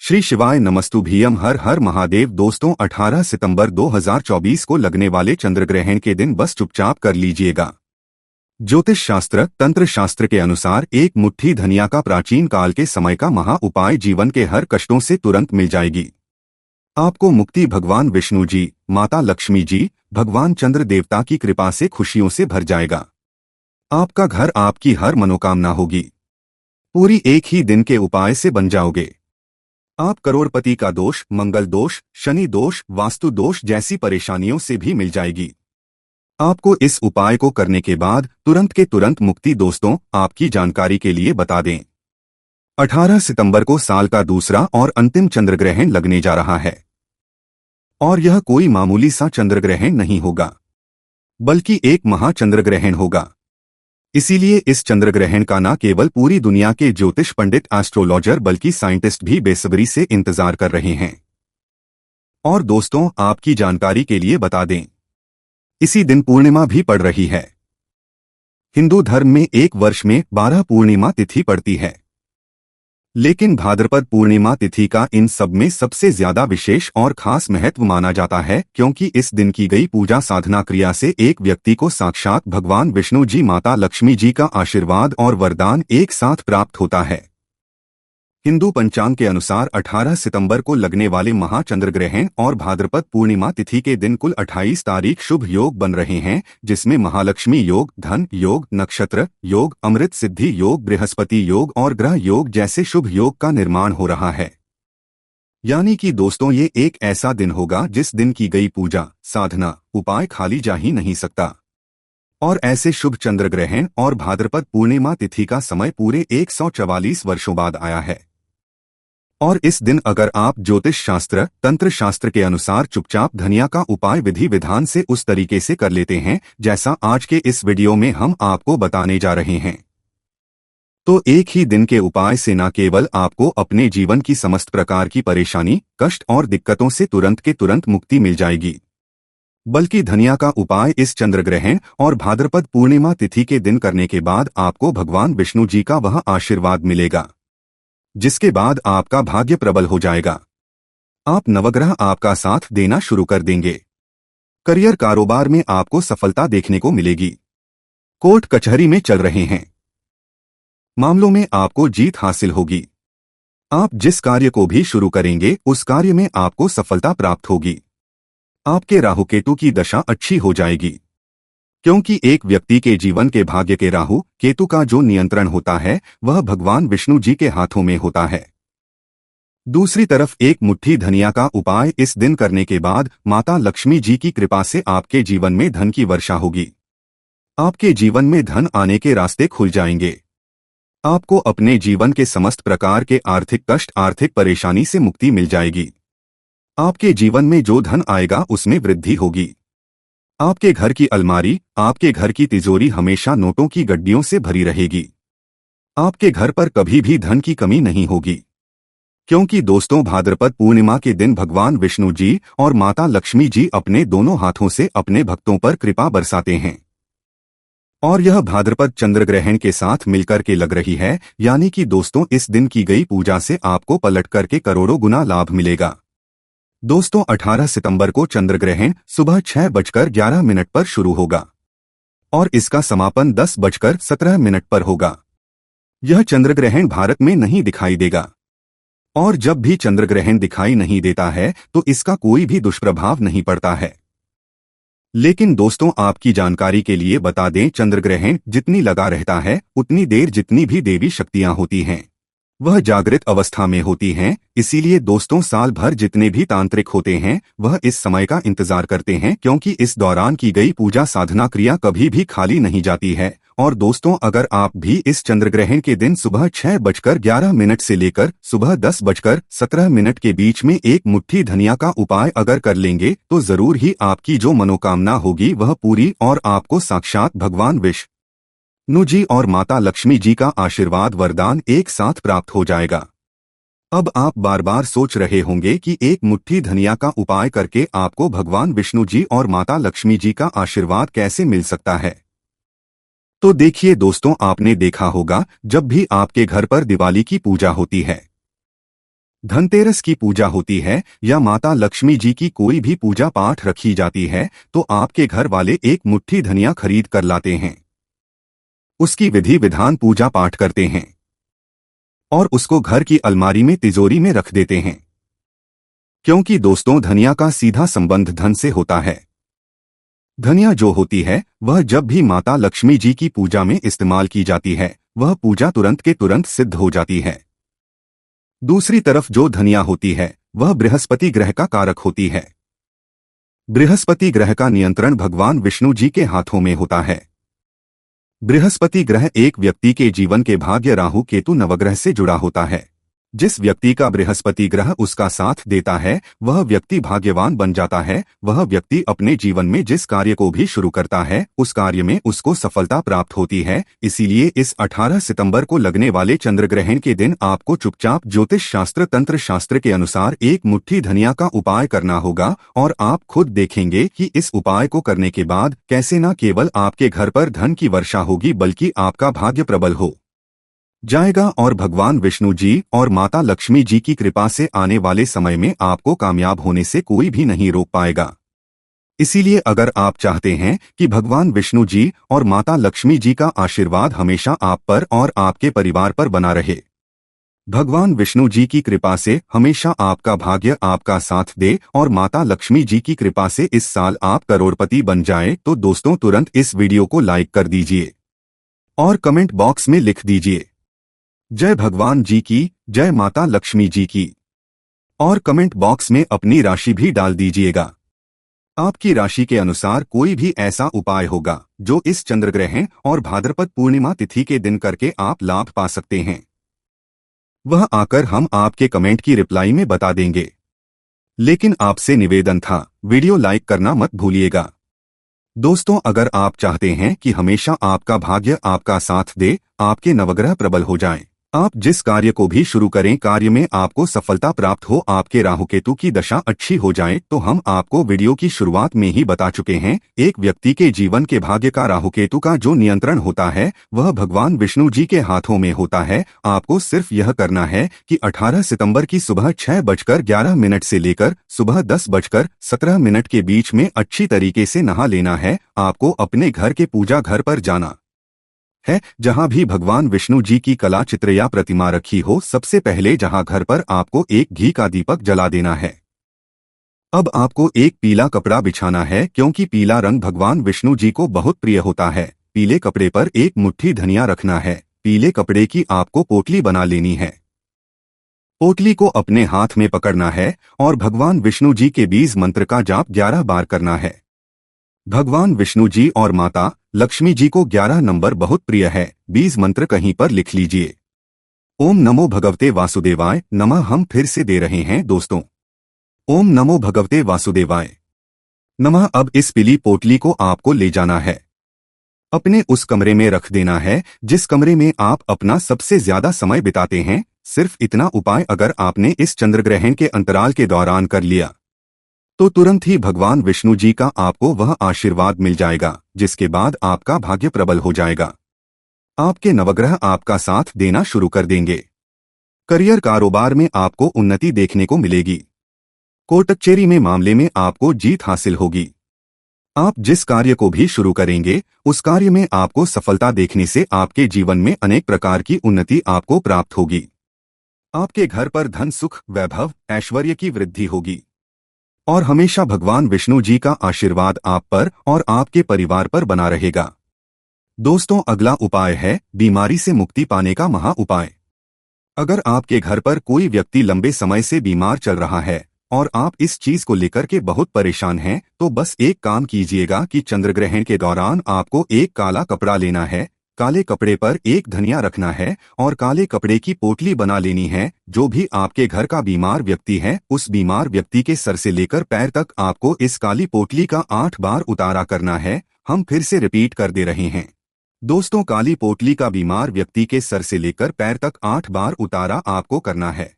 श्री शिवाय नमस्तुभ्यम हर हर महादेव। दोस्तों 18 सितंबर 2024 को लगने वाले चंद्रग्रहण के दिन बस चुपचाप कर लीजिएगा। ज्योतिष शास्त्र तंत्र शास्त्र के अनुसार एक मुट्ठी धनिया का प्राचीन काल के समय का महा उपाय जीवन के हर कष्टों से तुरंत मिल जाएगी। आपको मुक्ति भगवान विष्णु जी, माता लक्ष्मी जी, भगवान चंद्र देवता की कृपा से खुशियों से भर जाएगा। आपका घर, आपकी हर मनोकामना होगी पूरी एक ही दिन के उपाय से बन जाओगे। आप करोड़पति का दोष, मंगल दोष, शनि दोष, वास्तु दोष जैसी परेशानियों से भी मिल जाएगी। आपको इस उपाय को करने के बाद तुरंत के तुरंत मुक्ति। दोस्तों आपकी जानकारी के लिए बता दें, 18 सितंबर को साल का दूसरा और अंतिम चंद्रग्रहण लगने जा रहा है और यह कोई मामूली सा चंद्रग्रहण नहीं होगा, बल्कि एक महाचंद्रग्रहण होगा। इसीलिए इस चंद्रग्रहण का न केवल पूरी दुनिया के ज्योतिष पंडित, एस्ट्रोलॉजर, बल्कि साइंटिस्ट भी बेसब्री से इंतजार कर रहे हैं। और दोस्तों आपकी जानकारी के लिए बता दें, इसी दिन पूर्णिमा भी पड़ रही है। हिंदू धर्म में एक वर्ष में 12 पूर्णिमा तिथि पड़ती है, लेकिन भाद्रपद पूर्णिमा तिथि का इन सब में सबसे ज्यादा विशेष और खास महत्व माना जाता है, क्योंकि इस दिन की गई पूजा साधना क्रिया से एक व्यक्ति को साक्षात भगवान विष्णु जी, माता लक्ष्मी जी का आशीर्वाद और वरदान एक साथ प्राप्त होता है। हिंदू पंचांग के अनुसार 18 सितंबर को लगने वाले महाचंद्रग्रहण और भाद्रपद पूर्णिमा तिथि के दिन कुल 28 तारीख शुभ योग बन रहे हैं, जिसमें महालक्ष्मी योग, धन योग, नक्षत्र योग, अमृत सिद्धि योग, बृहस्पति योग और ग्रह योग जैसे शुभ योग का निर्माण हो रहा है। यानी कि दोस्तों ये एक ऐसा दिन होगा जिस दिन की गई पूजा साधना उपाय खाली जा ही नहीं सकता। और ऐसे शुभ चंद्रग्रहण और भाद्रपद पूर्णिमा तिथि का समय पूरे 144 वर्षों बाद आया है। और इस दिन अगर आप ज्योतिष शास्त्र तंत्र शास्त्र के अनुसार चुपचाप धनिया का उपाय विधि विधान से उस तरीके से कर लेते हैं जैसा आज के इस वीडियो में हम आपको बताने जा रहे हैं, तो एक ही दिन के उपाय से न केवल आपको अपने जीवन की समस्त प्रकार की परेशानी, कष्ट और दिक्कतों से तुरंत के तुरंत मुक्ति मिल जाएगी, बल्कि धनिया का उपाय इस चंद्रग्रहण और भाद्रपद पूर्णिमा तिथि के दिन करने के बाद आपको भगवान विष्णु जी का वह आशीर्वाद मिलेगा, जिसके बाद आपका भाग्य प्रबल हो जाएगा। आप नवग्रह आपका साथ देना शुरू कर देंगे। करियर कारोबार में आपको सफलता देखने को मिलेगी। कोर्ट कचहरी में चल रहे हैं मामलों में आपको जीत हासिल होगी। आप जिस कार्य को भी शुरू करेंगे उस कार्य में आपको सफलता प्राप्त होगी। आपके राहु केतु की दशा अच्छी हो जाएगी, क्योंकि एक व्यक्ति के जीवन के भाग्य के राहु केतु का जो नियंत्रण होता है वह भगवान विष्णु जी के हाथों में होता है। दूसरी तरफ एक मुट्ठी धनिया का उपाय इस दिन करने के बाद माता लक्ष्मी जी की कृपा से आपके जीवन में धन की वर्षा होगी। आपके जीवन में धन आने के रास्ते खुल जाएंगे। आपको अपने जीवन के समस्त प्रकार के आर्थिक कष्ट, आर्थिक परेशानी से मुक्ति मिल जाएगी। आपके जीवन में जो धन आएगा उसमें वृद्धि होगी। आपके घर की अलमारी, आपके घर की तिजोरी हमेशा नोटों की गड्डियों से भरी रहेगी। आपके घर पर कभी भी धन की कमी नहीं होगी, क्योंकि दोस्तों भाद्रपद पूर्णिमा के दिन भगवान विष्णु जी और माता लक्ष्मी जी अपने दोनों हाथों से अपने भक्तों पर कृपा बरसाते हैं। और यह भाद्रपद चंद्रग्रहण के साथ मिलकर के लग रही है, यानी कि दोस्तों इस दिन की गई पूजा से आपको पलट करके करोड़ों गुना लाभ मिलेगा। दोस्तों 18 सितंबर को चंद्रग्रहण सुबह 6:11 पर शुरू होगा और इसका समापन 10:17 पर होगा। यह चंद्रग्रहण भारत में नहीं दिखाई देगा, और जब भी चंद्रग्रहण दिखाई नहीं देता है तो इसका कोई भी दुष्प्रभाव नहीं पड़ता है। लेकिन दोस्तों आपकी जानकारी के लिए बता दें, चंद्रग्रहण जितनी लगा रहता है उतनी देर जितनी भी देवी शक्तियां होती हैं वह जागृत अवस्था में होती हैं। इसीलिए दोस्तों साल भर जितने भी तांत्रिक होते हैं वह इस समय का इंतजार करते हैं, क्योंकि इस दौरान की गई पूजा साधना क्रिया कभी भी खाली नहीं जाती है। और दोस्तों अगर आप भी इस चंद्रग्रहण के दिन सुबह 6:11 से लेकर सुबह 10:17 के बीच में एक मुट्ठी धनिया का उपाय अगर कर लेंगे तो जरूर ही आपकी जो मनोकामना होगी वह पूरी और आपको साक्षात भगवान विष्णु जी और माता लक्ष्मी जी का आशीर्वाद वरदान एक साथ प्राप्त हो जाएगा। अब आप बार बार सोच रहे होंगे कि एक मुट्ठी धनिया का उपाय करके आपको भगवान विष्णु जी और माता लक्ष्मी जी का आशीर्वाद कैसे मिल सकता है। तो देखिए दोस्तों, आपने देखा होगा जब भी आपके घर पर दिवाली की पूजा होती है धनतेरस की पूजा होती है या माता लक्ष्मी जी की कोई भी पूजा पाठ रखी जाती है तो आपके घर वाले एक मुट्ठी धनिया खरीद कर लाते हैं। उसकी विधि विधान पूजा पाठ करते हैं और उसको घर की अलमारी में तिजोरी में रख देते हैं, क्योंकि दोस्तों धनिया का सीधा संबंध धन से होता है। धनिया जो होती है वह जब भी माता लक्ष्मी जी की पूजा में इस्तेमाल की जाती है वह पूजा तुरंत के तुरंत सिद्ध हो जाती है। दूसरी तरफ जो धनिया होती है वह बृहस्पति ग्रह का कारक होती है। बृहस्पति ग्रह का नियंत्रण भगवान विष्णु जी के हाथों में होता है। बृहस्पति ग्रह एक व्यक्ति के जीवन के भाग्य राहु केतु नवग्रह से जुड़ा होता है। जिस व्यक्ति का बृहस्पति ग्रह उसका साथ देता है वह व्यक्ति भाग्यवान बन जाता है। वह व्यक्ति अपने जीवन में जिस कार्य को भी शुरू करता है उस कार्य में उसको सफलता प्राप्त होती है। इसीलिए इस 18 सितंबर को लगने वाले चंद्रग्रहण के दिन आपको चुपचाप ज्योतिष शास्त्र तंत्र शास्त्र के अनुसार एक मुट्ठी धनिया का उपाय करना होगा और आप खुद देखेंगे कि इस उपाय को करने के बाद कैसे न केवल आपके घर पर धन की वर्षा होगी बल्कि आपका भाग्य प्रबल हो जाएगा और भगवान विष्णु जी और माता लक्ष्मी जी की कृपा से आने वाले समय में आपको कामयाब होने से कोई भी नहीं रोक पाएगा। इसीलिए अगर आप चाहते हैं कि भगवान विष्णु जी और माता लक्ष्मी जी का आशीर्वाद हमेशा आप पर और आपके परिवार पर बना रहे, भगवान विष्णु जी की कृपा से हमेशा आपका भाग्य आपका साथ दे और माता लक्ष्मी जी की कृपा से इस साल आप करोड़पति बन जाएं, तो दोस्तों तुरंत इस वीडियो को लाइक कर दीजिए और कमेंट बॉक्स में लिख दीजिए जय भगवान जी की, जय माता लक्ष्मी जी की, और कमेंट बॉक्स में अपनी राशि भी डाल दीजिएगा। आपकी राशि के अनुसार कोई भी ऐसा उपाय होगा जो इस चंद्रग्रहण और भाद्रपद पूर्णिमा तिथि के दिन करके आप लाभ पा सकते हैं, वह आकर हम आपके कमेंट की रिप्लाई में बता देंगे। लेकिन आपसे निवेदन था, वीडियो लाइक करना मत भूलिएगा। दोस्तों अगर आप चाहते हैं कि हमेशा आपका भाग्य आपका साथ दे, आपके नवग्रह प्रबल हो जाएं, आप जिस कार्य को भी शुरू करें कार्य में आपको सफलता प्राप्त हो, आपके राहु केतु की दशा अच्छी हो जाए, तो हम आपको वीडियो की शुरुआत में ही बता चुके हैं एक व्यक्ति के जीवन के भाग्य का राहु केतु का जो नियंत्रण होता है वह भगवान विष्णु जी के हाथों में होता है। आपको सिर्फ यह करना है कि 18 सितंबर की सुबह 6:11 से लेकर सुबह 10:17 के बीच में अच्छी तरीके से नहा लेना है। आपको अपने घर के पूजा घर पर जाना है जहां भी भगवान विष्णु जी की कला चित्र या प्रतिमा रखी हो, सबसे पहले जहां घर पर आपको एक घी का दीपक जला देना है। अब आपको एक पीला कपड़ा बिछाना है क्योंकि पीला रंग भगवान विष्णु जी को बहुत प्रिय होता है। पीले कपड़े पर एक मुट्ठी धनिया रखना है। पीले कपड़े की आपको पोटली बना लेनी है। पोटली को अपने हाथ में पकड़ना है और भगवान विष्णु जी के बीज मंत्र का जाप 11 बार करना है। भगवान विष्णु जी और माता लक्ष्मी जी को 11 नंबर बहुत प्रिय है। बीज मंत्र कहीं पर लिख लीजिए। ओम नमो भगवते वासुदेवाय नमः। हम फिर से दे रहे हैं दोस्तों, ओम नमो भगवते वासुदेवाय नमः। अब इस पीली पोटली को आपको ले जाना है, अपने उस कमरे में रख देना है जिस कमरे में आप अपना सबसे ज्यादा समय बिताते हैं। सिर्फ इतना उपाय अगर आपने इस चंद्रग्रहण के अंतराल के दौरान कर लिया तो तुरंत ही भगवान विष्णु जी का आपको वह आशीर्वाद मिल जाएगा जिसके बाद आपका भाग्य प्रबल हो जाएगा। आपके नवग्रह आपका साथ देना शुरू कर देंगे। करियर कारोबार में आपको उन्नति देखने को मिलेगी। कोर्ट कचहरी में मामले में आपको जीत हासिल होगी। आप जिस कार्य को भी शुरू करेंगे उस कार्य में आपको सफलता देखने से आपके जीवन में अनेक प्रकार की उन्नति आपको प्राप्त होगी। आपके घर पर धन सुख वैभव ऐश्वर्य की वृद्धि होगी और हमेशा भगवान विष्णु जी का आशीर्वाद आप पर और आपके परिवार पर बना रहेगा। दोस्तों अगला उपाय है बीमारी से मुक्ति पाने का महा उपाय। अगर आपके घर पर कोई व्यक्ति लंबे समय से बीमार चल रहा है और आप इस चीज को लेकर के बहुत परेशान हैं, तो बस एक काम कीजिएगा कि चंद्रग्रहण के दौरान आपको एक काला कपड़ा लेना है। काले कपड़े पर एक धनिया रखना है और काले कपड़े की पोटली बना लेनी है। जो भी आपके घर का बीमार व्यक्ति है उस बीमार व्यक्ति के सर से लेकर पैर तक आपको इस काली पोटली का 8 बार उतारा करना है। हम फिर से रिपीट कर दे रहे हैं दोस्तों, काली पोटली का बीमार व्यक्ति के सर से लेकर पैर तक 8 बार उतारा आपको करना है।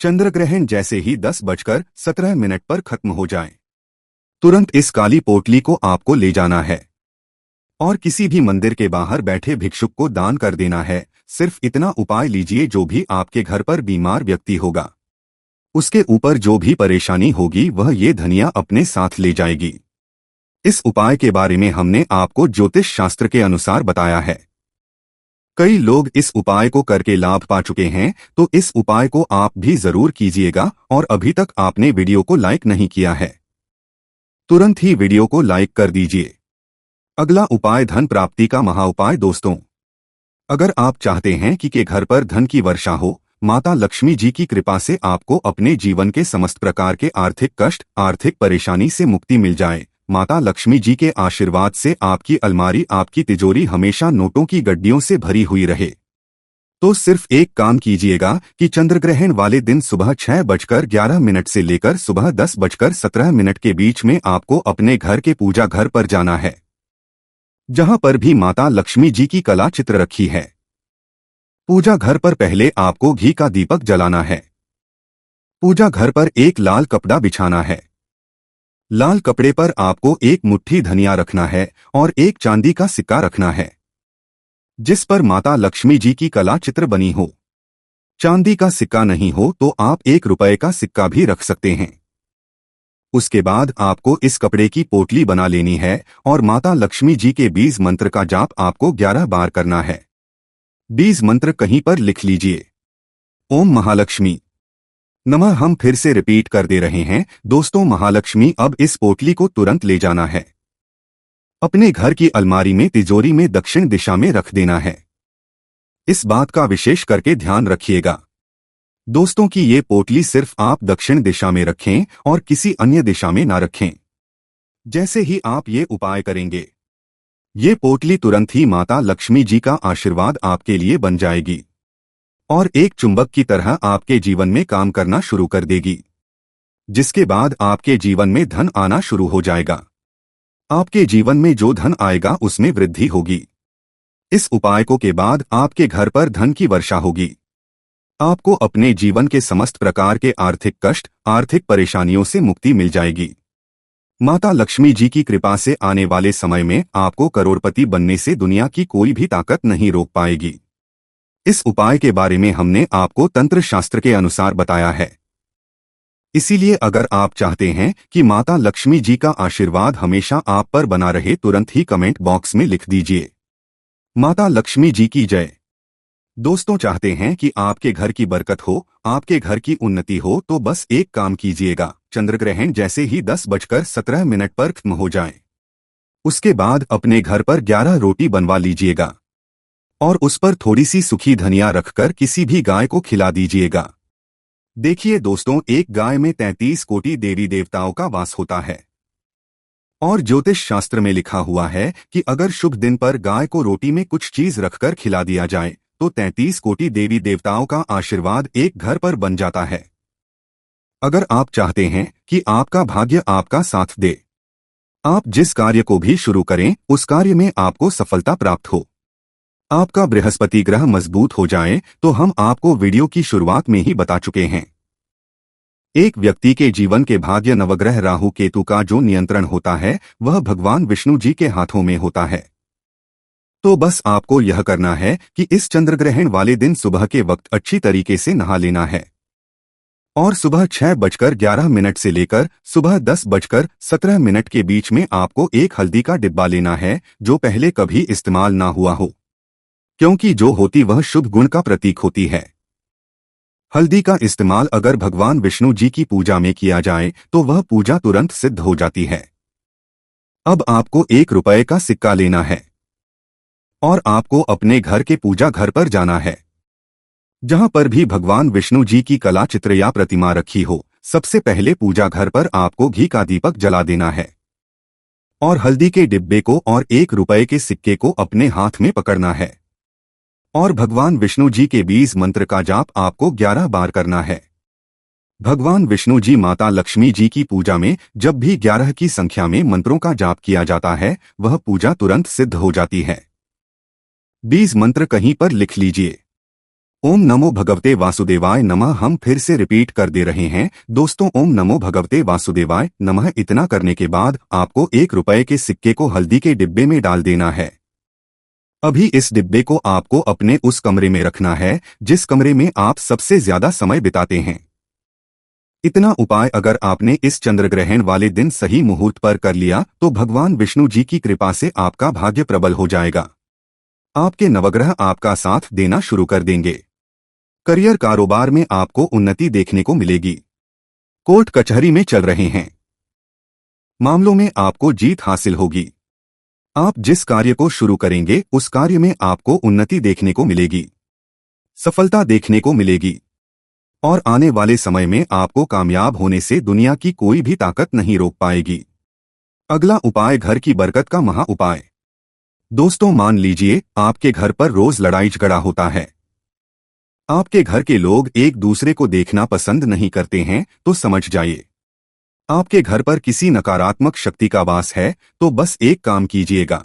चंद्रग्रहण जैसे ही 10:17 पर खत्म हो जाए तुरंत इस काली पोटली को आपको ले जाना है और किसी भी मंदिर के बाहर बैठे भिक्षुक को दान कर देना है। सिर्फ इतना उपाय लीजिए, जो भी आपके घर पर बीमार व्यक्ति होगा उसके ऊपर जो भी परेशानी होगी वह ये धनिया अपने साथ ले जाएगी। इस उपाय के बारे में हमने आपको ज्योतिष शास्त्र के अनुसार बताया है। कई लोग इस उपाय को करके लाभ पा चुके हैं, तो इस उपाय को आप भी जरूर कीजिएगा। और अभी तक आपने वीडियो को लाइक नहीं किया है, तुरंत ही वीडियो को लाइक कर दीजिए। अगला उपाय धन प्राप्ति का महाउपाय। दोस्तों, अगर आप चाहते हैं कि घर पर धन की वर्षा हो, माता लक्ष्मी जी की कृपा से आपको अपने जीवन के समस्त प्रकार के आर्थिक कष्ट, आर्थिक परेशानी से मुक्ति मिल जाए, माता लक्ष्मी जी के आशीर्वाद से आपकी अलमारी, आपकी तिजोरी हमेशा नोटों की गड्डियों से भरी हुई रहे, तो सिर्फ एक काम कीजिएगा कि चंद्रग्रहण वाले दिन सुबह 6:11 से लेकर सुबह 10:17 के बीच में आपको अपने घर के पूजा घर पर जाना है, जहां पर भी माता लक्ष्मी जी की कला चित्र रखी है। पूजा घर पर पहले आपको घी का दीपक जलाना है। पूजा घर पर एक लाल कपड़ा बिछाना है। लाल कपड़े पर आपको एक मुट्ठी धनिया रखना है और एक चांदी का सिक्का रखना है, जिस पर माता लक्ष्मी जी की कला चित्र बनी हो। चांदी का सिक्का नहीं हो तो आप 1 रुपए का सिक्का भी रख सकते हैं। उसके बाद आपको इस कपड़े की पोटली बना लेनी है और माता लक्ष्मी जी के बीज मंत्र का जाप आपको 11 बार करना है। बीज मंत्र कहीं पर लिख लीजिए। ओम महालक्ष्मी नमः। हम फिर से रिपीट कर दे रहे हैं दोस्तों, महालक्ष्मी। अब इस पोटली को तुरंत ले जाना है, अपने घर की अलमारी में, तिजोरी में दक्षिण दिशा में रख देना है। इस बात का विशेष करके ध्यान रखिएगा दोस्तों कि ये पोटली सिर्फ आप दक्षिण दिशा में रखें और किसी अन्य दिशा में ना रखें। जैसे ही आप ये उपाय करेंगे, ये पोटली तुरंत ही माता लक्ष्मी जी का आशीर्वाद आपके लिए बन जाएगी और एक चुंबक की तरह आपके जीवन में काम करना शुरू कर देगी, जिसके बाद आपके जीवन में धन आना शुरू हो जाएगा। आपके जीवन में जो धन आएगा उसमें वृद्धि होगी। इस उपाय को के बाद आपके घर पर धन की वर्षा होगी। आपको अपने जीवन के समस्त प्रकार के आर्थिक कष्ट, आर्थिक परेशानियों से मुक्ति मिल जाएगी। माता लक्ष्मी जी की कृपा से आने वाले समय में आपको करोड़पति बनने से दुनिया की कोई भी ताकत नहीं रोक पाएगी। इस उपाय के बारे में हमने आपको तंत्र शास्त्र के अनुसार बताया है। इसीलिए अगर आप चाहते हैं कि माता लक्ष्मी जी का आशीर्वाद हमेशा आप पर बना रहे, तुरंत ही कमेंट बॉक्स में लिख दीजिए, माता लक्ष्मी जी की जय। दोस्तों, चाहते हैं कि आपके घर की बरकत हो, आपके घर की उन्नति हो, तो बस एक काम कीजिएगा। चंद्रग्रहण जैसे ही 10:17 पर खत्म हो जाए, उसके बाद अपने घर पर 11 रोटी बनवा लीजिएगा और उस पर थोड़ी सी सूखी धनिया रखकर किसी भी गाय को खिला दीजिएगा। देखिए दोस्तों, एक गाय में 33 कोटि देवी देवताओं का वास होता है और ज्योतिष शास्त्र में लिखा हुआ है कि अगर शुभ दिन पर गाय को रोटी में कुछ चीज रखकर खिला दिया जाए तो 33 कोटि देवी देवताओं का आशीर्वाद एक घर पर बन जाता है। अगर आप चाहते हैं कि आपका भाग्य आपका साथ दे, आप जिस कार्य को भी शुरू करें उस कार्य में आपको सफलता प्राप्त हो, आपका बृहस्पति ग्रह मजबूत हो जाए, तो हम आपको वीडियो की शुरुआत में ही बता चुके हैं। एक व्यक्ति के जीवन के भाग्य नवग्रह राहु केतु का जो नियंत्रण होता है वह भगवान विष्णु जी के हाथों में होता है। तो बस आपको यह करना है कि इस चंद्रग्रहण वाले दिन सुबह के वक्त अच्छी तरीके से नहा लेना है और सुबह 6:11 से लेकर सुबह 10:17 के बीच में आपको एक हल्दी का डिब्बा लेना है जो पहले कभी इस्तेमाल ना हुआ हो, क्योंकि जो होती वह शुभ गुण का प्रतीक होती है। हल्दी का इस्तेमाल अगर भगवान विष्णु जी की पूजा में किया जाए तो वह पूजा तुरंत सिद्ध हो जाती है। अब आपको 1 रुपए का सिक्का लेना है और आपको अपने घर के पूजा घर पर जाना है, जहां पर भी भगवान विष्णु जी की कला चित्र या प्रतिमा रखी हो। सबसे पहले पूजा घर पर आपको घी का दीपक जला देना है और हल्दी के डिब्बे को और 1 रुपए के सिक्के को अपने हाथ में पकड़ना है और भगवान विष्णु जी के बीज मंत्र का जाप आपको 11 बार करना है। भगवान विष्णु जी, माता लक्ष्मी जी की पूजा में जब भी 11 की संख्या में मंत्रों का जाप किया जाता है वह पूजा तुरंत सिद्ध हो जाती है। बीज मंत्र कहीं पर लिख लीजिए। ओम नमो भगवते वासुदेवाय नमः। हम फिर से रिपीट कर दे रहे हैं दोस्तों, ओम नमो भगवते वासुदेवाय नमः। इतना करने के बाद आपको 1 रुपए के सिक्के को हल्दी के डिब्बे में डाल देना है। अभी इस डिब्बे को आपको अपने उस कमरे में रखना है जिस कमरे में आप सबसे ज्यादा समय बिताते हैं। इतना उपाय अगर आपने इस चंद्रग्रहण वाले दिन सही मुहूर्त पर कर लिया तो भगवान विष्णु जी की कृपा से आपका भाग्य प्रबल हो जाएगा। आपके नवग्रह आपका साथ देना शुरू कर देंगे। करियर कारोबार में आपको उन्नति देखने को मिलेगी। कोर्ट कचहरी में चल रहे हैं मामलों में आपको जीत हासिल होगी। आप जिस कार्य को शुरू करेंगे उस कार्य में आपको उन्नति देखने को मिलेगी, सफलता देखने को मिलेगी और आने वाले समय में आपको कामयाब होने से दुनिया की कोई भी ताकत नहीं रोक पाएगी। अगला उपाय घर की बरकत का महा उपाय। दोस्तों, मान लीजिए आपके घर पर रोज लड़ाई झगड़ा होता है। आपके घर के लोग एक दूसरे को देखना पसंद नहीं करते हैं तो समझ जाइए आपके घर पर किसी नकारात्मक शक्ति का वास है। तो बस एक काम कीजिएगा,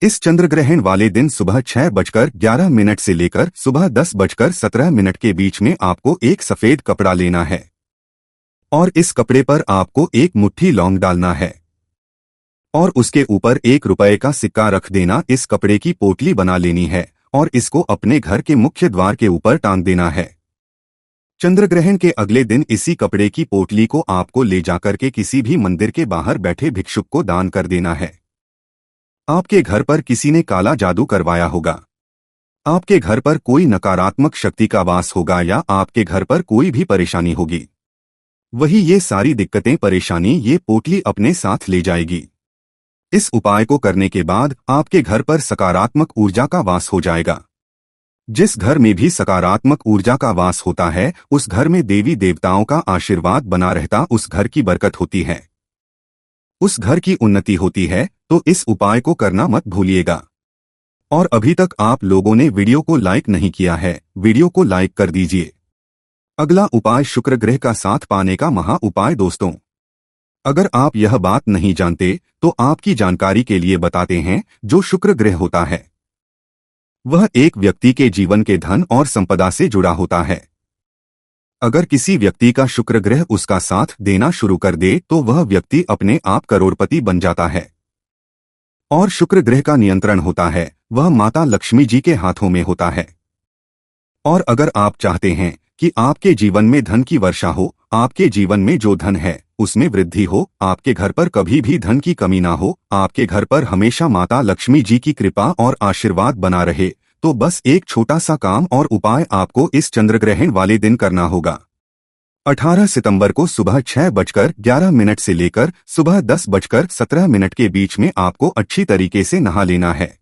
इस चंद्रग्रहण वाले दिन सुबह 6:11 से लेकर सुबह 10:17 के बीच में आपको एक सफेद कपड़ा लेना है और इस कपड़े पर आपको एक मुट्ठी लौंग डालना है और उसके ऊपर ₹1 का सिक्का रख देना। इस कपड़े की पोटली बना लेनी है और इसको अपने घर के मुख्य द्वार के ऊपर टांग देना है। चंद्रग्रहण के अगले दिन इसी कपड़े की पोटली को आपको ले जाकर के किसी भी मंदिर के बाहर बैठे भिक्षुक को दान कर देना है। आपके घर पर किसी ने काला जादू करवाया होगा, आपके घर पर कोई नकारात्मक शक्ति का वास होगा या आपके घर पर कोई भी परेशानी होगी, वही ये सारी दिक्कतें परेशानी ये पोटली अपने साथ ले जाएगी। इस उपाय को करने के बाद आपके घर पर सकारात्मक ऊर्जा का वास हो जाएगा। जिस घर में भी सकारात्मक ऊर्जा का वास होता है उस घर में देवी देवताओं का आशीर्वाद बना रहता, उस घर की बरकत होती है, उस घर की उन्नति होती है। तो इस उपाय को करना मत भूलिएगा। और अभी तक आप लोगों ने वीडियो को लाइक नहीं किया है, वीडियो को लाइक कर दीजिए। अगला उपाय शुक्र ग्रह का साथ पाने का महा उपाय। दोस्तों, अगर आप यह बात नहीं जानते तो आपकी जानकारी के लिए बताते हैं। जो शुक्र ग्रह होता है वह एक व्यक्ति के जीवन के धन और संपदा से जुड़ा होता है। अगर किसी व्यक्ति का शुक्र ग्रह उसका साथ देना शुरू कर दे तो वह व्यक्ति अपने आप करोड़पति बन जाता है। और शुक्र ग्रह का नियंत्रण होता है वह माता लक्ष्मी जी के हाथों में होता है। और अगर आप चाहते हैं कि आपके जीवन में धन की वर्षा हो, आपके जीवन में जो धन है उसमें वृद्धि हो, आपके घर पर कभी भी धन की कमी ना हो, आपके घर पर हमेशा माता लक्ष्मी जी की कृपा और आशीर्वाद बना रहे, तो बस एक छोटा सा काम और उपाय आपको इस चंद्रग्रहण वाले दिन करना होगा। 18 सितंबर को सुबह 6:11 से लेकर सुबह 10:17 के बीच में आपको अच्छी तरीके से नहा लेना है।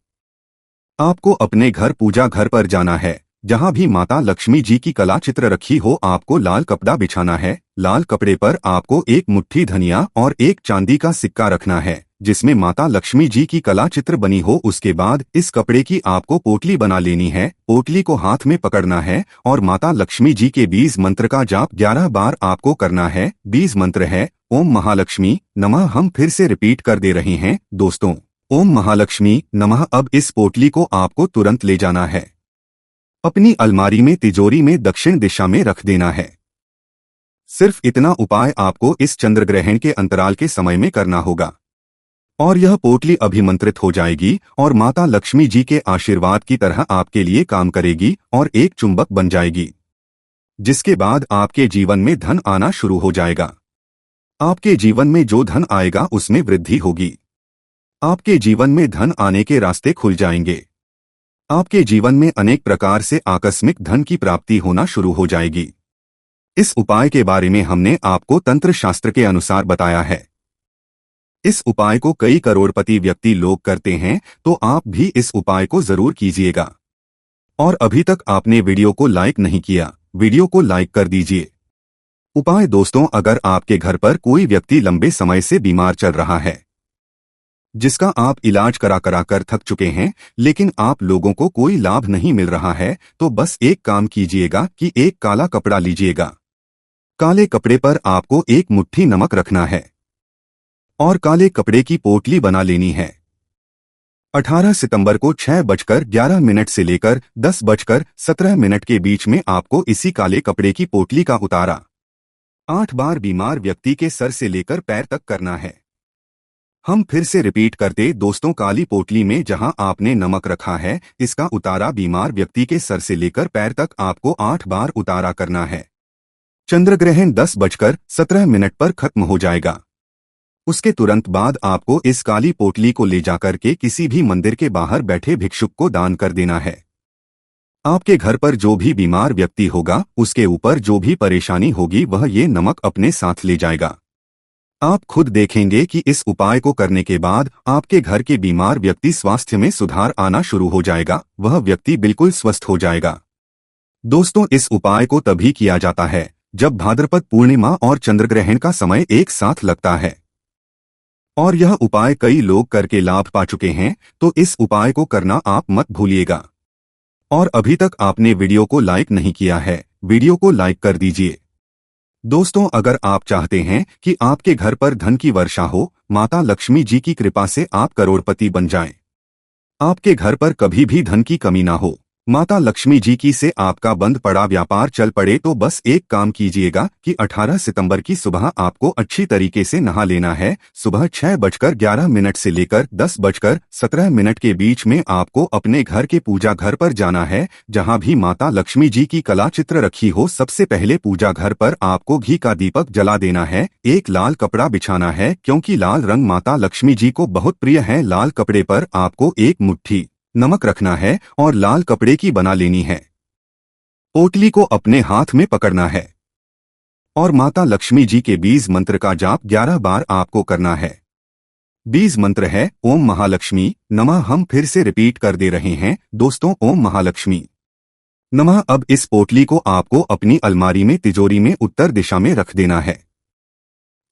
आपको अपने घर पूजा घर पर जाना है, जहां भी माता लक्ष्मी जी की कला चित्र रखी हो आपको लाल कपड़ा बिछाना है। लाल कपड़े पर आपको एक मुट्ठी धनिया और एक चांदी का सिक्का रखना है जिसमें माता लक्ष्मी जी की कला चित्र बनी हो। उसके बाद इस कपड़े की आपको पोटली बना लेनी है, पोटली को हाथ में पकड़ना है और माता लक्ष्मी जी के बीज मंत्र का जाप 11 बार आपको करना है। बीज मंत्र है ओम महालक्ष्मी नमः। हम फिर से रिपीट कर दे रहे हैं दोस्तों, ओम महालक्ष्मी नमः। अब इस पोटली को आपको तुरंत ले जाना है, अपनी अलमारी में तिजोरी में दक्षिण दिशा में रख देना है। सिर्फ इतना उपाय आपको इस चंद्रग्रहण के अंतराल के समय में करना होगा और यह पोटली अभिमंत्रित हो जाएगी और माता लक्ष्मी जी के आशीर्वाद की तरह आपके लिए काम करेगी और एक चुंबक बन जाएगी, जिसके बाद आपके जीवन में धन आना शुरू हो जाएगा। आपके जीवन में जो धन आएगा उसमें वृद्धि होगी, आपके जीवन में धन आने के रास्ते खुल जाएंगे, आपके जीवन में अनेक प्रकार से आकस्मिक धन की प्राप्ति होना शुरू हो जाएगी। इस उपाय के बारे में हमने आपको तंत्र शास्त्र के अनुसार बताया है। इस उपाय को कई करोड़पति व्यक्ति लोग करते हैं, तो आप भी इस उपाय को जरूर कीजिएगा। और अभी तक आपने वीडियो को लाइक नहीं किया, वीडियो को लाइक कर दीजिए। उपाय दोस्तों, अगर आपके घर पर कोई व्यक्ति लंबे समय से बीमार चल रहा है, जिसका आप इलाज करा कर थक चुके हैं, लेकिन आप लोगों को कोई लाभ नहीं मिल रहा है, तो बस एक काम कीजिएगा कि एक काला कपड़ा लीजिएगा। काले कपड़े पर आपको एक मुट्ठी नमक रखना है और काले कपड़े की पोटली बना लेनी है। 18 सितंबर को 6:11 से लेकर 10:17 के बीच में आपको इसी काले कपड़े की पोटली का उतारा 8 बार बीमार व्यक्ति के सर से लेकर पैर तक करना है। हम फिर से रिपीट करते दोस्तों, काली पोटली में जहां आपने नमक रखा है, इसका उतारा बीमार व्यक्ति के सर से लेकर पैर तक आपको 8 बार उतारा करना है। चंद्रग्रहण 10:17 पर खत्म हो जाएगा। उसके तुरंत बाद आपको इस काली पोटली को ले जाकर के किसी भी मंदिर के बाहर बैठे भिक्षुक को दान कर देना है। आपके घर पर जो भी बीमार व्यक्ति होगा उसके ऊपर जो भी परेशानी होगी वह ये नमक अपने साथ ले जाएगा। आप खुद देखेंगे कि इस उपाय को करने के बाद आपके घर के बीमार व्यक्ति स्वास्थ्य में सुधार आना शुरू हो जाएगा, वह व्यक्ति बिल्कुल स्वस्थ हो जाएगा। दोस्तों, इस उपाय को तभी किया जाता है जब भाद्रपद पूर्णिमा और चंद्रग्रहण का समय एक साथ लगता है। और यह उपाय कई लोग करके लाभ पा चुके हैं, तो इस उपाय को करना आप मत भूलिएगा। और अभी तक आपने वीडियो को लाइक नहीं किया है, वीडियो को लाइक कर दीजिए। दोस्तों, अगर आप चाहते हैं कि आपके घर पर धन की वर्षा हो, माता लक्ष्मी जी की कृपा से आप करोड़पति बन जाएं, आपके घर पर कभी भी धन की कमी ना हो, माता लक्ष्मी जी की से आपका बंद पड़ा व्यापार चल पड़े, तो बस एक काम कीजिएगा कि 18 सितंबर की सुबह आपको अच्छी तरीके से नहा लेना है। सुबह 6:11 से लेकर 10:17 के बीच में आपको अपने घर के पूजा घर पर जाना है। जहां भी माता लक्ष्मी जी की कला चित्र रखी हो, सबसे पहले पूजा घर पर आपको घी का दीपक जला देना है। एक लाल कपड़ा बिछाना है, क्योंकि लाल रंग माता लक्ष्मी जी को बहुत प्रिय है। लाल कपड़े पर आपको एक मुट्ठी नमक रखना है और लाल कपड़े की बना लेनी है। पोटली को अपने हाथ में पकड़ना है और माता लक्ष्मी जी के बीज मंत्र का जाप 11 बार आपको करना है। बीज मंत्र है ओम महालक्ष्मी नमः। हम फिर से रिपीट कर दे रहे हैं दोस्तों, ओम महालक्ष्मी नमः। अब इस पोटली को आपको अपनी अलमारी में तिजोरी में उत्तर दिशा में रख देना है।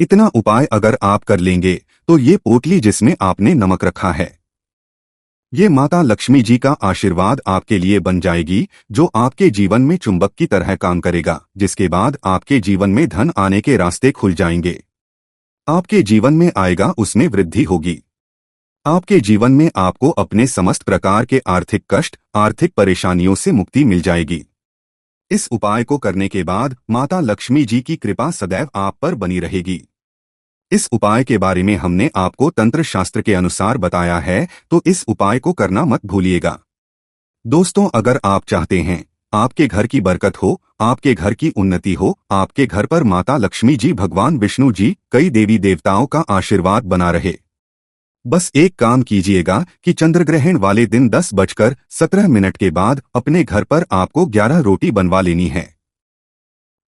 इतना उपाय अगर आप कर लेंगे तो ये पोटली जिसमें आपने नमक रखा है, ये माता लक्ष्मी जी का आशीर्वाद आपके लिए बन जाएगी, जो आपके जीवन में चुंबक की तरह काम करेगा, जिसके बाद आपके जीवन में धन आने के रास्ते खुल जाएंगे। आपके जीवन में आएगा उसमें वृद्धि होगी। आपके जीवन में आपको अपने समस्त प्रकार के आर्थिक कष्ट, आर्थिक परेशानियों से मुक्ति मिल जाएगी। इस उपाय को करने के बाद माता लक्ष्मी जी की कृपा सदैव आप पर बनी रहेगी। इस उपाय के बारे में हमने आपको तंत्र शास्त्र के अनुसार बताया है, तो इस उपाय को करना मत भूलिएगा। दोस्तों, अगर आप चाहते हैं आपके घर की बरकत हो, आपके घर की उन्नति हो, आपके घर पर माता लक्ष्मी जी, भगवान विष्णु जी, कई देवी देवताओं का आशीर्वाद बना रहे, बस एक काम कीजिएगा कि चंद्रग्रहण वाले दिन 10:17 के बाद अपने घर पर आपको 11 रोटी बनवा लेनी है।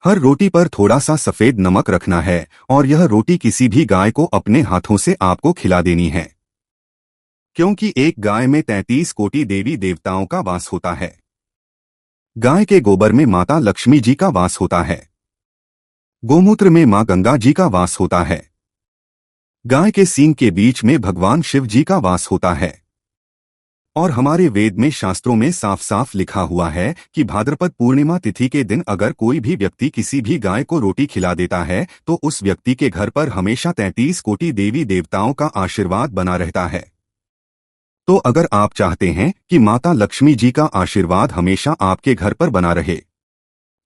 हर रोटी पर थोड़ा सा सफेद नमक रखना है और यह रोटी किसी भी गाय को अपने हाथों से आपको खिला देनी है, क्योंकि एक गाय में 33 कोटि देवी देवताओं का वास होता है। गाय के गोबर में माता लक्ष्मी जी का वास होता है। गोमूत्र में मां गंगा जी का वास होता है। गाय के सींग के बीच में भगवान शिव जी का वास होता है। और हमारे वेद में, शास्त्रों में साफ साफ लिखा हुआ है कि भाद्रपद पूर्णिमा तिथि के दिन अगर कोई भी व्यक्ति किसी भी गाय को रोटी खिला देता है तो उस व्यक्ति के घर पर हमेशा 33 कोटि देवी देवताओं का आशीर्वाद बना रहता है। तो अगर आप चाहते हैं कि माता लक्ष्मी जी का आशीर्वाद हमेशा आपके घर पर बना रहे,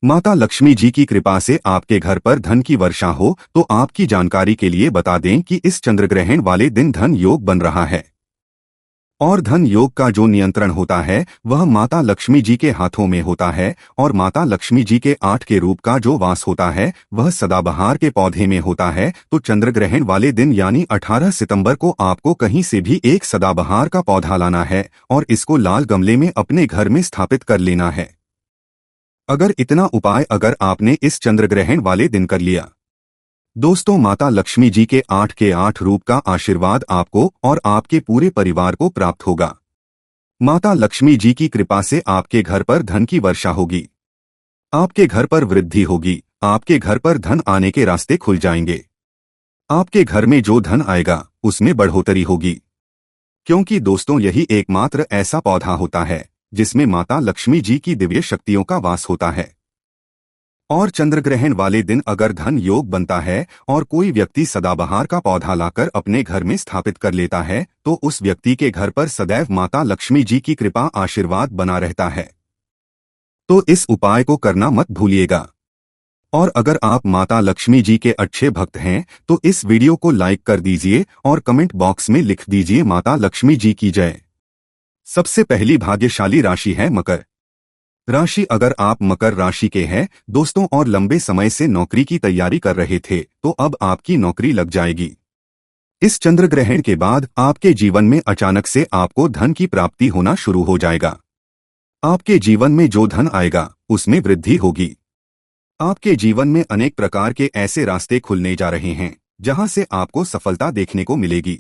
माता लक्ष्मी जी की कृपा से आपके घर पर धन की वर्षा हो, तो आपकी जानकारी के लिए बता दें कि इस चंद्रग्रहण वाले दिन धन योग बन रहा है। और धन योग का जो नियंत्रण होता है वह माता लक्ष्मी जी के हाथों में होता है, और माता लक्ष्मी जी के 8 के रूप का जो वास होता है वह सदाबहार के पौधे में होता है। तो चंद्रग्रहण वाले दिन यानी 18 सितंबर को आपको कहीं से भी एक सदाबहार का पौधा लाना है और इसको लाल गमले में अपने घर में स्थापित कर लेना है। अगर इतना उपाय अगर आपने इस चंद्रग्रहण वाले दिन कर लिया, दोस्तों, माता लक्ष्मी जी के 8 के 8 रूप का आशीर्वाद आपको और आपके पूरे परिवार को प्राप्त होगा। माता लक्ष्मी जी की कृपा से आपके घर पर धन की वर्षा होगी, आपके घर पर वृद्धि होगी, आपके घर पर धन आने के रास्ते खुल जाएंगे। आपके घर में जो धन आएगा उसमें बढ़ोतरी होगी, क्योंकि दोस्तों यही एकमात्र ऐसा पौधा होता है जिसमें माता लक्ष्मी जी की दिव्य शक्तियों का वास होता है। और चंद्रग्रहण वाले दिन अगर धन योग बनता है और कोई व्यक्ति सदाबहार का पौधा लाकर अपने घर में स्थापित कर लेता है तो उस व्यक्ति के घर पर सदैव माता लक्ष्मी जी की कृपा आशीर्वाद बना रहता है। तो इस उपाय को करना मत भूलिएगा। और अगर आप माता लक्ष्मी जी के अच्छे भक्त हैं तो इस वीडियो को लाइक कर दीजिए और कमेंट बॉक्स में लिख दीजिए माता लक्ष्मी जी की जय। सबसे पहली भाग्यशाली राशि है मकर। राशि अगर आप मकर राशि के हैं दोस्तों और लंबे समय से नौकरी की तैयारी कर रहे थे तो अब आपकी नौकरी लग जाएगी। इस चंद्र ग्रहण के बाद आपके जीवन में अचानक से आपको धन की प्राप्ति होना शुरू हो जाएगा। आपके जीवन में जो धन आएगा उसमें वृद्धि होगी। आपके जीवन में अनेक प्रकार के ऐसे रास्ते खुलने जा रहे हैं जहां से आपको सफलता देखने को मिलेगी।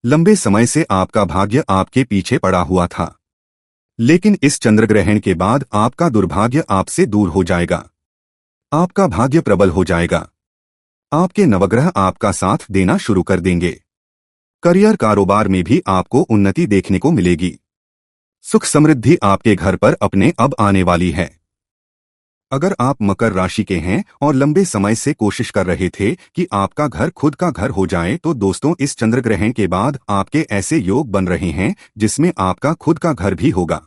लंबे समय से आपका भाग्य आपके पीछे पड़ा हुआ था, लेकिन इस चंद्र ग्रहण के बाद आपका दुर्भाग्य आपसे दूर हो जाएगा। आपका भाग्य प्रबल हो जाएगा। आपके नवग्रह आपका साथ देना शुरू कर देंगे। करियर कारोबार में भी आपको उन्नति देखने को मिलेगी। सुख समृद्धि आपके घर पर अपने अब आने वाली है। अगर आप मकर राशि के हैं और लंबे समय से कोशिश कर रहे थे कि आपका घर खुद का घर हो जाए तो दोस्तों इस चंद्र ग्रहण के बाद आपके ऐसे योग बन रहे हैं जिसमें आपका खुद का घर भी होगा।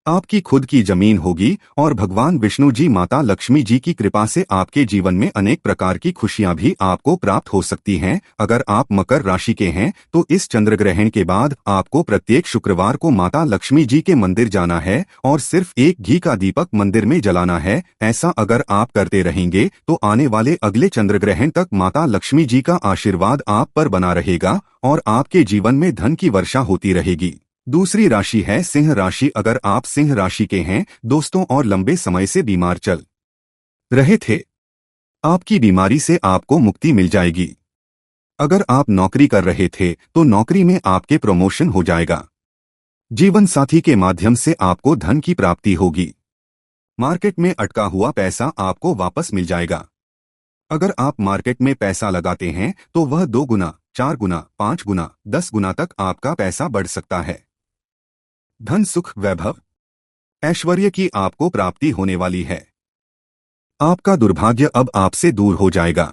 आपकी खुद की जमीन होगी और भगवान विष्णु जी माता लक्ष्मी जी की कृपा से आपके जीवन में अनेक प्रकार की खुशियां भी आपको प्राप्त हो सकती हैं। अगर आप मकर राशि के हैं तो इस चंद्र ग्रहण के बाद आपको प्रत्येक शुक्रवार को माता लक्ष्मी जी के मंदिर जाना है और सिर्फ एक घी का दीपक मंदिर में जलाना है। ऐसा अगर आप करते रहेंगे तो आने वाले अगले चंद्र ग्रहण तक माता लक्ष्मी जी का आशीर्वाद आप पर बना रहेगा और आपके जीवन में धन की वर्षा होती रहेगी। दूसरी राशि है सिंह राशि। अगर आप सिंह राशि के हैं दोस्तों और लंबे समय से बीमार चल रहे थे, आपकी बीमारी से आपको मुक्ति मिल जाएगी। अगर आप नौकरी कर रहे थे तो नौकरी में आपके प्रमोशन हो जाएगा। जीवन साथी के माध्यम से आपको धन की प्राप्ति होगी। मार्केट में अटका हुआ पैसा आपको वापस मिल जाएगा। अगर आप मार्केट में पैसा लगाते हैं तो वह 2 गुना, 4 गुना, 5 गुना, 10 गुना तक आपका पैसा बढ़ सकता है। धन सुख वैभव ऐश्वर्य की आपको प्राप्ति होने वाली है। आपका दुर्भाग्य अब आपसे दूर हो जाएगा।